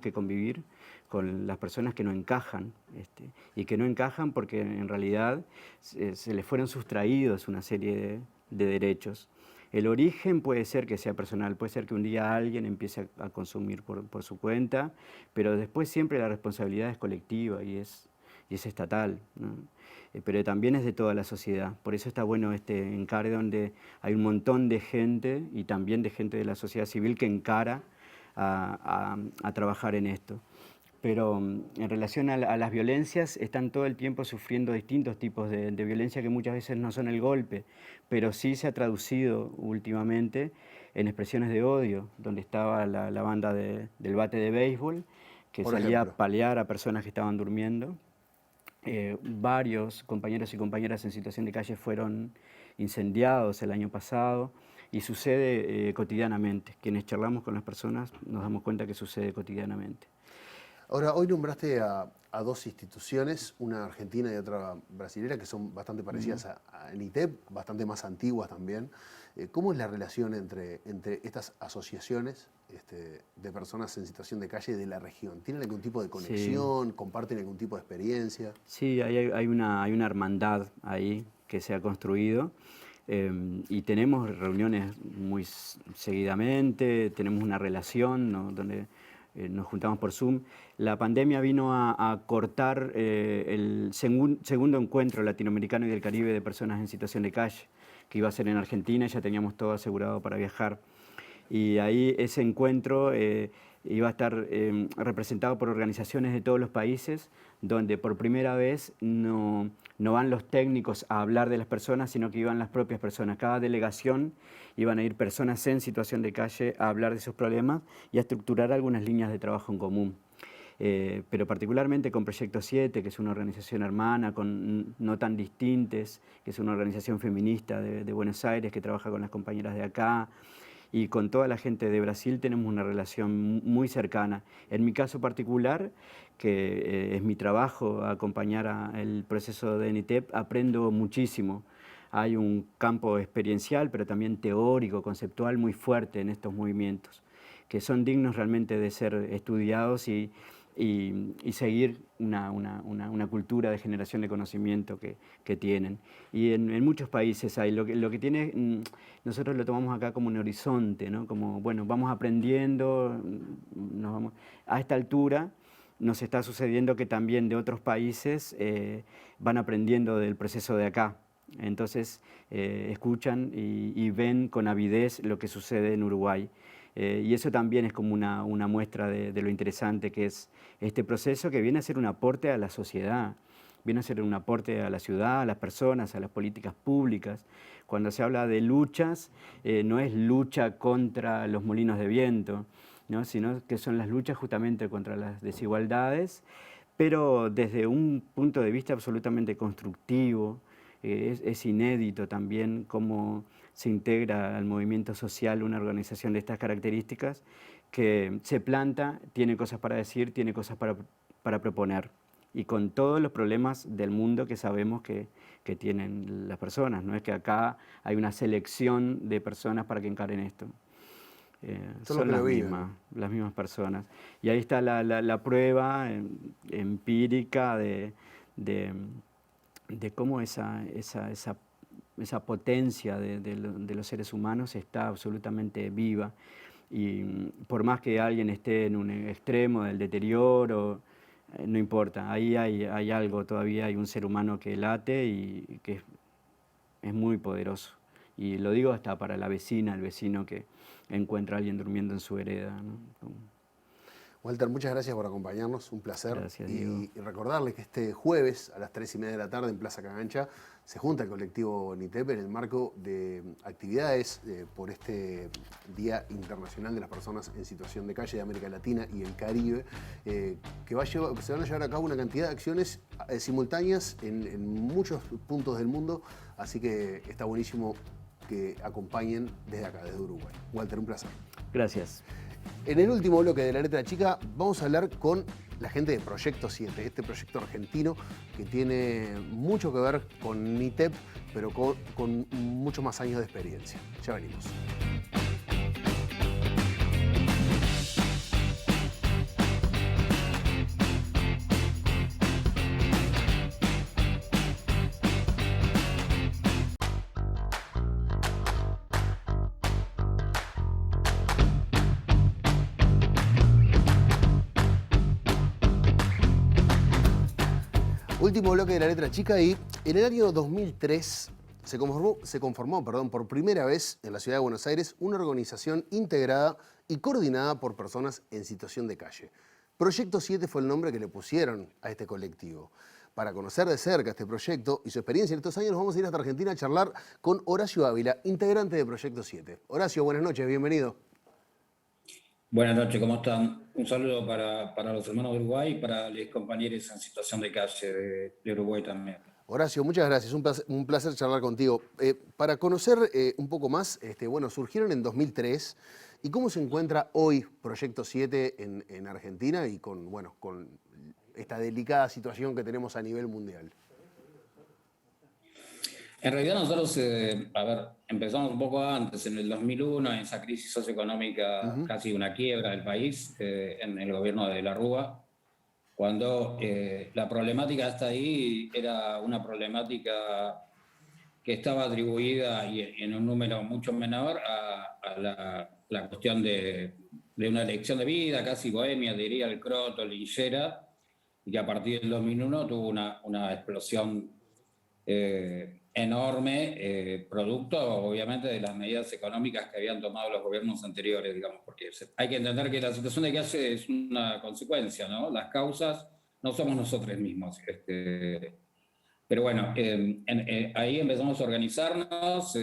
que convivir con las personas que no encajan, y que no encajan porque en realidad se les fueron sustraídos una serie de derechos. El origen puede ser que sea personal, puede ser que un día alguien empiece a consumir por su cuenta, pero después siempre la responsabilidad es colectiva y es estatal, ¿no? Pero también es de toda la sociedad. Por eso está bueno este encare donde hay un montón de gente y también de gente de la sociedad civil que encara a trabajar en esto. Pero en relación a las violencias, están todo el tiempo sufriendo distintos tipos de violencia que muchas veces no son el golpe, pero sí se ha traducido últimamente en expresiones de odio, donde estaba la banda del bate de béisbol, que salía a palear a personas que estaban durmiendo. Varios compañeros y compañeras en situación de calle fueron incendiados el año pasado y sucede cotidianamente. Quienes charlamos con las personas nos damos cuenta que sucede cotidianamente. Ahora, hoy nombraste a dos instituciones, una argentina y otra brasilera, que son bastante parecidas a NITEP, bastante más antiguas también. ¿Cómo es la relación entre estas asociaciones de personas en situación de calle de la región? ¿Tienen algún tipo de conexión? Sí. ¿Comparten algún tipo de experiencia? Sí, hay una hermandad ahí que se ha construido. Y tenemos reuniones muy seguidamente, tenemos una relación, ¿no?, donde nos juntamos por Zoom. La pandemia vino a cortar el segundo encuentro latinoamericano y del Caribe de personas en situación de calle, que iba a ser en Argentina, ya teníamos todo asegurado para viajar. Y ahí ese encuentro iba a estar representado por organizaciones de todos los países, donde por primera vez no van los técnicos a hablar de las personas, sino que iban las propias personas. Cada delegación iban a ir personas en situación de calle a hablar de sus problemas y a estructurar algunas líneas de trabajo en común. Pero particularmente con Proyecto 7, que es una organización hermana, con No Tan Distintes, que es una organización feminista de Buenos Aires que trabaja con las compañeras de acá, y con toda la gente de Brasil tenemos una relación muy cercana. En mi caso particular, que es mi trabajo acompañar el proceso de NITEP, aprendo muchísimo. Hay un campo experiencial, pero también teórico, conceptual muy fuerte en estos movimientos, que son dignos realmente de ser estudiados y seguir una cultura de generación de conocimiento que tienen. Y en muchos países hay. Lo que tiene, nosotros lo tomamos acá como un horizonte, ¿no? Como, bueno, vamos aprendiendo, a esta altura nos está sucediendo que también de otros países van aprendiendo del proceso de acá. Entonces escuchan y ven con avidez lo que sucede en Uruguay. Y eso también es como una muestra de lo interesante que es este proceso, que viene a ser un aporte a la sociedad, viene a ser un aporte a la ciudad, a las personas, a las políticas públicas. Cuando se habla de luchas, no es lucha contra los molinos de viento, ¿no?, sino que son las luchas justamente contra las desigualdades, pero desde un punto de vista absolutamente constructivo. Es inédito también cómo se integra al movimiento social una organización de estas características, que se planta, tiene cosas para decir, tiene cosas para proponer, y con todos los problemas del mundo que sabemos que tienen las personas. No es que acá hay una selección de personas para que encaren esto. Son las mismas personas. Y ahí está la prueba empírica de cómo esa potencia de los seres humanos está absolutamente viva. Y por más que alguien esté en un extremo del deterioro, no importa, ahí hay algo todavía, hay un ser humano que late y que es muy poderoso. Y lo digo hasta para la vecina, el vecino que encuentra a alguien durmiendo en su vereda, ¿no? Walter, muchas gracias por acompañarnos, un placer. Gracias, Diego. Y recordarles que este jueves a las 3:30 de la tarde en Plaza Cagancha se junta el colectivo NITEP en el marco de actividades por este Día Internacional de las Personas en Situación de Calle de América Latina y el Caribe, que se van a llevar a cabo una cantidad de acciones simultáneas en muchos puntos del mundo, así que está buenísimo que acompañen desde acá, desde Uruguay. Walter, un placer. Gracias. En el último bloque de La Letra Chica vamos a hablar con la gente de Proyecto 7, este proyecto argentino que tiene mucho que ver con NITEP, pero con muchos más años de experiencia. Ya venimos. Último bloque de La Letra Chica, y en el año 2003 se conformó por primera vez en la ciudad de Buenos Aires una organización integrada y coordinada por personas en situación de calle. Proyecto 7 fue el nombre que le pusieron a este colectivo. Para conocer de cerca este proyecto y su experiencia en estos años, nos vamos a ir hasta Argentina a charlar con Horacio Ávila, integrante de Proyecto 7. Horacio, buenas noches, bienvenido. Buenas noches, ¿cómo están? Un saludo para los hermanos de Uruguay y para los compañeros en situación de calle de Uruguay también. Horacio, muchas gracias, un placer charlar contigo. Para conocer un poco más, surgieron en 2003, ¿y cómo se encuentra hoy Proyecto 7 en Argentina y con esta delicada situación que tenemos a nivel mundial? En realidad nosotros, empezamos un poco antes, en el 2001, en esa crisis socioeconómica, casi una quiebra del país, en el gobierno de la Rúa, cuando la problemática hasta ahí era una problemática que estaba atribuida y en un número mucho menor a la cuestión de una elección de vida, casi bohemia, diría el Croto, Linchera, y que a partir del 2001 tuvo una explosión enorme, producto obviamente de las medidas económicas que habían tomado los gobiernos anteriores, digamos, porque hay que entender que la situación de calle es una consecuencia, ¿no? Las causas no somos nosotros mismos. Pero bueno, ahí empezamos a organizarnos,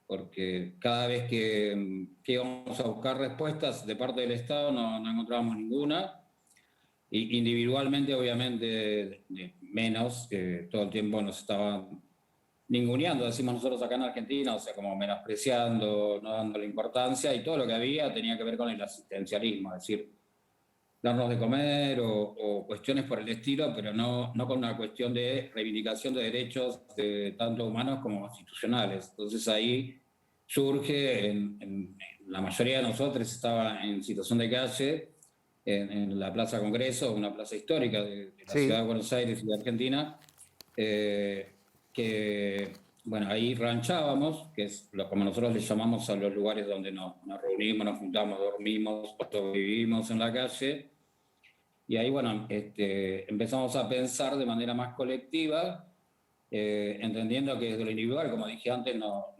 porque cada vez que íbamos a buscar respuestas de parte del Estado no encontrábamos ninguna. Y individualmente, obviamente, menos, todo el tiempo nos estaban ninguneando, decimos nosotros acá en Argentina, o sea, como menospreciando, no dándole importancia, y todo lo que había tenía que ver con el asistencialismo, es decir, darnos de comer o cuestiones por el estilo, pero no con una cuestión de reivindicación de derechos tanto humanos como institucionales. Entonces ahí surge, en la mayoría de nosotros estaba en situación de calle, en la Plaza Congreso, una plaza histórica de la ciudad de Buenos Aires y de Argentina, que, bueno, ahí ranchábamos, que es como nosotros le llamamos a los lugares donde nos reunimos, nos juntamos, dormimos, vivimos en la calle, y ahí, bueno, empezamos a pensar de manera más colectiva, entendiendo que desde lo individual, como dije antes, no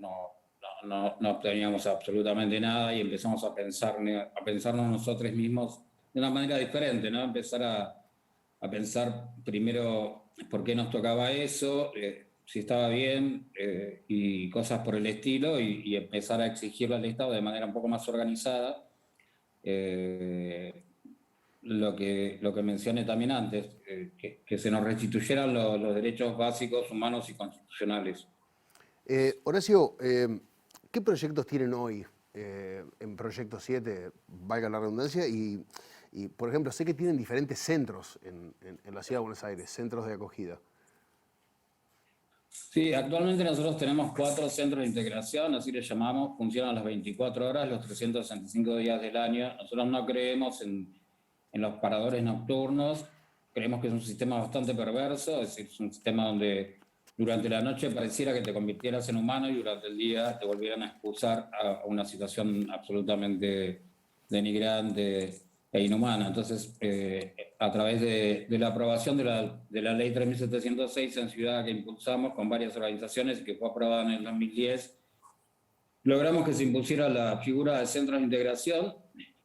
obteníamos absolutamente nada, y empezamos a pensarnos nosotros mismos de una manera diferente, ¿no? Empezar a pensar primero por qué nos tocaba eso, si estaba bien, y cosas por el estilo, y empezar a exigirle al Estado de manera un poco más organizada lo que mencioné también antes, que se nos restituyeran los derechos básicos, humanos y constitucionales. Horacio, ¿qué proyectos tienen hoy en Proyecto 7, valga la redundancia? Y, por ejemplo, sé que tienen diferentes centros en la ciudad de Buenos Aires, centros de acogida. Sí, actualmente nosotros tenemos 4 centros de integración, así les llamamos, funcionan las 24 horas, los 365 días del año. Nosotros no creemos en los paradores nocturnos, creemos que es un sistema bastante perverso, es decir, es un sistema donde durante la noche pareciera que te convirtieras en humano y durante el día te volvieran a expulsar a una situación absolutamente denigrante e inhumana. Entonces, a través de la aprobación de la ley 3706 en Ciudad, que impulsamos con varias organizaciones y que fue aprobada en el 2010, logramos que se impusiera la figura de centros de integración.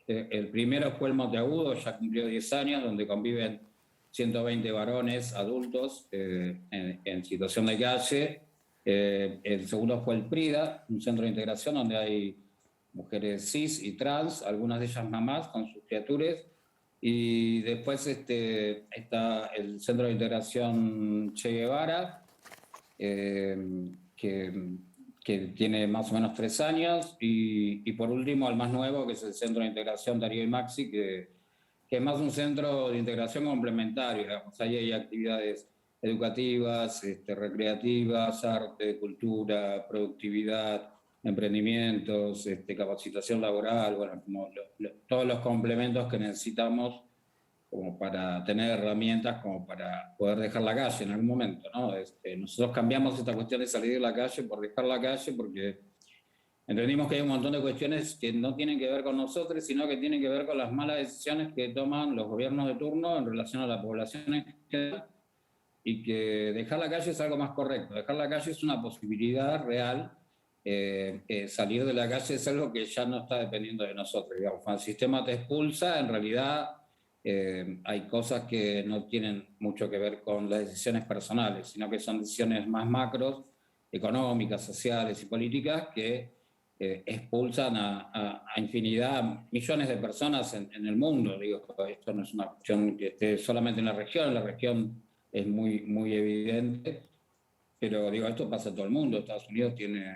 El primero fue el Monteagudo, ya cumplió 10 años, donde conviven 120 varones adultos en situación de calle. El segundo fue el Prida, un centro de integración donde hay mujeres cis y trans, algunas de ellas mamás con sus criaturas. Y después está el centro de integración Che Guevara, que tiene más o menos 3 años. Y por último, el más nuevo, que es el centro de integración Darío y Maxi, que es más un centro de integración complementario. Digamos. Ahí hay actividades educativas, recreativas, arte, cultura, productividad, emprendimientos, capacitación laboral, bueno, como todos los complementos que necesitamos como para tener herramientas como para poder dejar la calle en algún momento, ¿no? Nosotros cambiamos esta cuestión de salir de la calle por dejar la calle, porque entendimos que hay un montón de cuestiones que no tienen que ver con nosotros, sino que tienen que ver con las malas decisiones que toman los gobiernos de turno en relación a la población en general, y que dejar la calle es algo más correcto. Dejar la calle es una posibilidad real. Salir de la calle es algo que ya no está dependiendo de nosotros. Digamos. Cuando el sistema te expulsa, en realidad hay cosas que no tienen mucho que ver con las decisiones personales, sino que son decisiones más macros, económicas, sociales y políticas, que expulsan a infinidad, millones de personas en el mundo. Digo, esto no es una cuestión que esté solamente en la región es muy evidente, pero digo, esto pasa en todo el mundo. Estados Unidos tiene,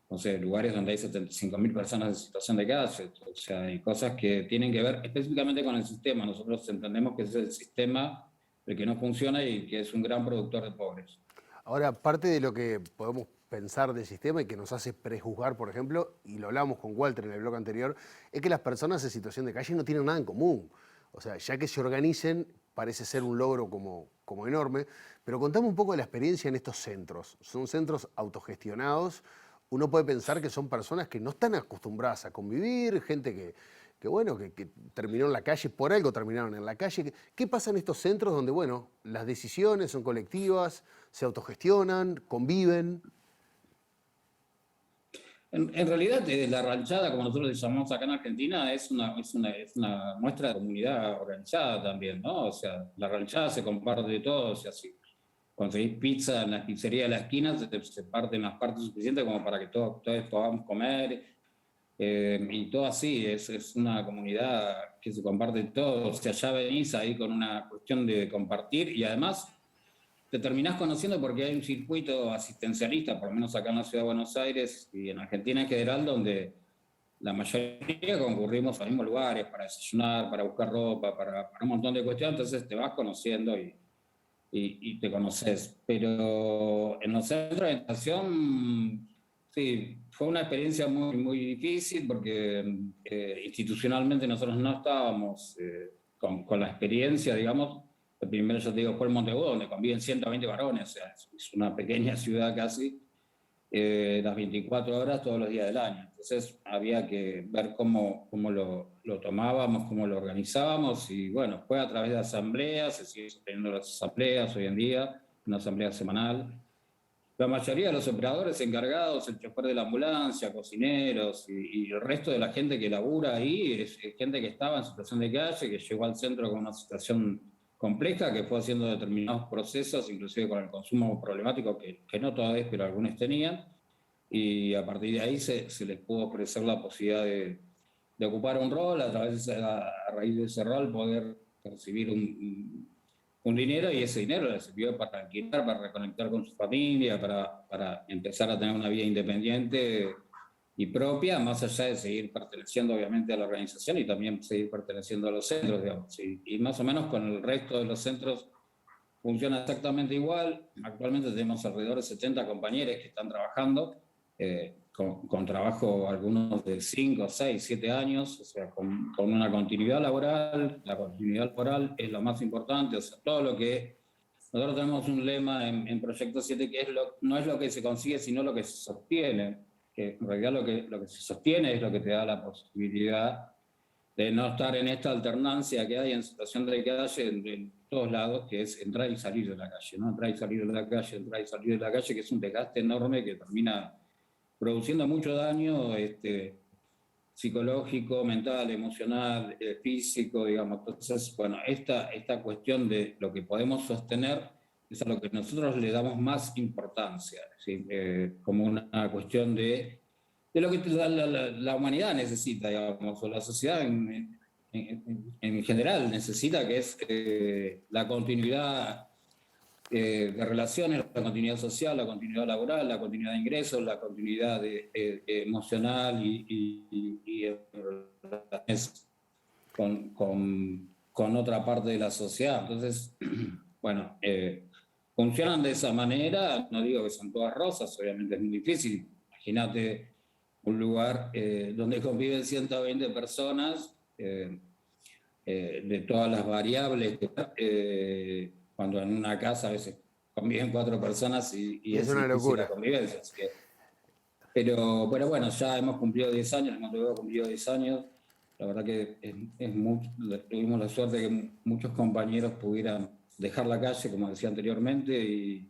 no sé, lugares donde hay 75.000 personas en situación de calle. O sea, hay cosas que tienen que ver específicamente con el sistema. Nosotros entendemos que es el sistema el que no funciona y que es un gran productor de pobres. Ahora, parte de lo que podemos pensar del sistema y que nos hace prejuzgar, por ejemplo, y lo hablamos con Walter en el bloque anterior, es que las personas en situación de calle no tienen nada en común. O sea, ya que se organicen, parece ser un logro como enorme, pero contame un poco de la experiencia en estos centros. Son centros autogestionados. Uno puede pensar que son personas que no están acostumbradas a convivir, gente que terminó en la calle, por algo terminaron en la calle. ¿Qué pasa en estos centros donde, bueno, las decisiones son colectivas, se autogestionan, conviven? En realidad, la ranchada, como nosotros le llamamos acá en Argentina, es una muestra de comunidad organizada también, ¿no? O sea, la ranchada se comparte de todo, o sea, si conseguís pizza en la pizzería de la esquina, se parten las partes suficientes como para que todos podamos comer. Y todo así, es una comunidad que se comparte todo. O sea, ya venís ahí con una cuestión de compartir y además te terminás conociendo porque hay un circuito asistencialista, por lo menos acá en la Ciudad de Buenos Aires y en Argentina en general, donde la mayoría concurrimos a los mismos lugares para desayunar, para buscar ropa, para un montón de cuestiones, entonces te vas conociendo y te conoces. Pero en los centros de educación, sí, fue una experiencia muy, muy difícil porque institucionalmente nosotros no estábamos con la experiencia, digamos. El primero, yo te digo, fue el Montevideo, donde conviven 120 varones, o sea, es una pequeña ciudad casi, las 24 horas todos los días del año. Entonces había que ver cómo lo tomábamos, cómo lo organizábamos, y bueno, fue a través de asambleas, se siguen teniendo las asambleas hoy en día, una asamblea semanal. La mayoría de los operadores encargados, el chofer de la ambulancia, cocineros y el resto de la gente que labura ahí, es gente que estaba en situación de calle, que llegó al centro con una situación compleja, que fue haciendo determinados procesos, inclusive con el consumo problemático, que no todos, pero algunos tenían, y a partir de ahí se les pudo ofrecer la posibilidad de ocupar un rol, a raíz de ese rol poder recibir un dinero, y ese dinero les sirvió para alquilar, para reconectar con su familia, para empezar a tener una vida independiente y propia, más allá de seguir perteneciendo obviamente a la organización y también seguir perteneciendo a los centros, digamos. Y más o menos con el resto de los centros funciona exactamente igual. Actualmente tenemos alrededor de 70 compañeros que están trabajando, con trabajo algunos de 5, 6, 7 años, o sea, con una continuidad laboral. La continuidad laboral es lo más importante, o sea, todo lo que... Nosotros tenemos un lema en Proyecto 7 que no es lo que se consigue, sino lo que se sostiene, que en realidad lo que se sostiene es lo que te da la posibilidad de no estar en esta alternancia que hay en situación de calle en todos lados, que es entrar y salir de la calle, ¿no? Entrar y salir de la calle, entrar y salir de la calle, que es un desgaste enorme que termina produciendo mucho daño psicológico, mental, emocional, físico, digamos. Entonces, bueno, esta cuestión de lo que podemos sostener es a lo que nosotros le damos más importancia, ¿sí? Como una cuestión de lo que la humanidad necesita, digamos, o la sociedad en general necesita, que es la continuidad de relaciones, la continuidad social, la continuidad laboral, la continuidad de ingresos, la continuidad emocional y con otra parte de la sociedad. Entonces, bueno, funcionan de esa manera. No digo que son todas rosas, obviamente es muy difícil. Imagínate un lugar donde conviven 120 personas, de todas las variables, cuando en una casa a veces conviven 4 personas y es una locura la convivencia. Así que, pero bueno, ya hemos cumplido 10 años, hemos cumplido 10 años. La verdad que tuvimos la suerte de que muchos compañeros pudieran dejar la calle, como decía anteriormente,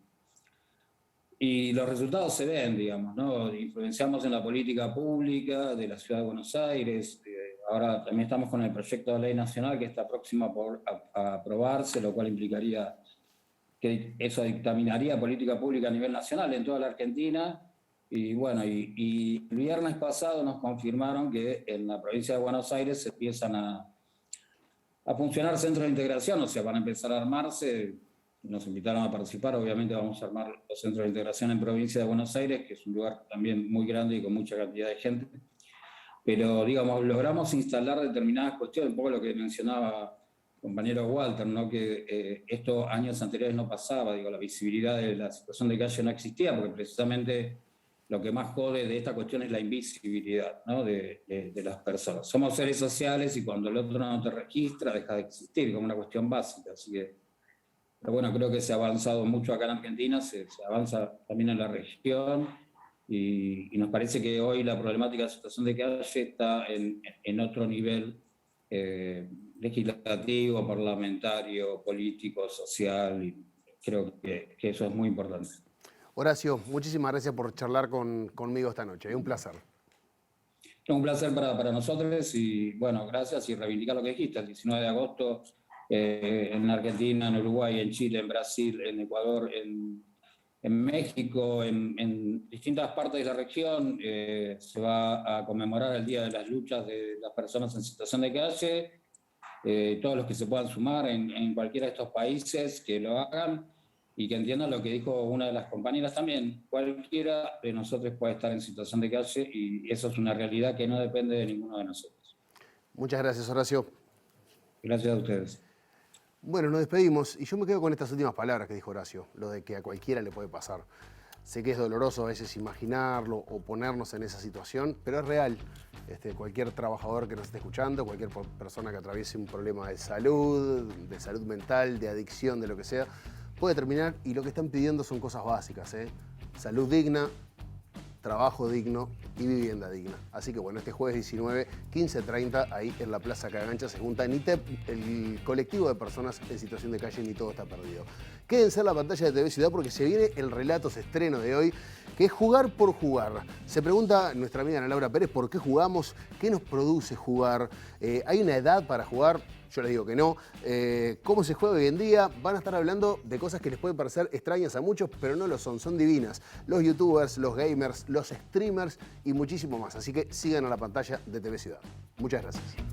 y los resultados se ven, digamos, ¿no? Influenciamos en la política pública de la Ciudad de Buenos Aires. Ahora también estamos con el proyecto de ley nacional que está próximo a aprobarse, lo cual implicaría que eso dictaminaría política pública a nivel nacional en toda la Argentina. Y bueno, y el viernes pasado nos confirmaron que en la provincia de Buenos Aires se empiezan a funcionar centros de integración, o sea, van a empezar a armarse. Nos invitaron a participar, obviamente vamos a armar los centros de integración en provincia de Buenos Aires, que es un lugar también muy grande y con mucha cantidad de gente. Pero, digamos, logramos instalar determinadas cuestiones, un poco lo que mencionaba el compañero Walter, ¿no? Que esto años anteriores no pasaba, digo, la visibilidad de la situación de calle no existía, porque precisamente lo que más jode de esta cuestión es la invisibilidad, ¿no? de las personas. Somos seres sociales y cuando el otro no te registra, deja de existir como una cuestión básica. Así que, pero bueno, creo que se ha avanzado mucho acá en Argentina, se avanza también en la región y nos parece que hoy la problemática de la situación de calle está en otro nivel legislativo, parlamentario, político, social, y creo que eso es muy importante. Horacio, muchísimas gracias por charlar conmigo esta noche. Es un placer. Un placer para nosotros y bueno, gracias y reivindicar lo que dijiste. El 19 de agosto en Argentina, en Uruguay, en Chile, en Brasil, en Ecuador, en México, en distintas partes de la región se va a conmemorar el Día de las Luchas de las Personas en Situación de Calle. Todos los que se puedan sumar en cualquiera de estos países, que lo hagan. Y que entiendan lo que dijo una de las compañeras también. Cualquiera de nosotros puede estar en situación de calle y eso es una realidad que no depende de ninguno de nosotros. Muchas gracias, Horacio. Gracias a ustedes. Bueno, nos despedimos y yo me quedo con estas últimas palabras que dijo Horacio, lo de que a cualquiera le puede pasar. Sé que es doloroso a veces imaginarlo o ponernos en esa situación, pero es real. Cualquier trabajador que nos esté escuchando, cualquier persona que atraviese un problema de salud mental, de adicción, de lo que sea, puede terminar y lo que están pidiendo son cosas básicas, salud digna, trabajo digno y vivienda digna. Así que bueno, este jueves 19, 15:30, ahí en la Plaza Cagancha se junta NITEP, el colectivo de personas en situación de calle Ni Todo Está Perdido. Quédense en la pantalla de TV Ciudad porque se viene el Relatos estreno de hoy, que es jugar por jugar. Se pregunta nuestra amiga Ana Laura Pérez por qué jugamos, qué nos produce jugar, ¿hay una edad para jugar? Yo les digo que no. ¿Cómo se juega hoy en día? Van a estar hablando de cosas que les pueden parecer extrañas a muchos, pero no lo son divinas. Los youtubers, los gamers, los streamers y muchísimo más. Así que sigan a la pantalla de TV Ciudad. Muchas gracias.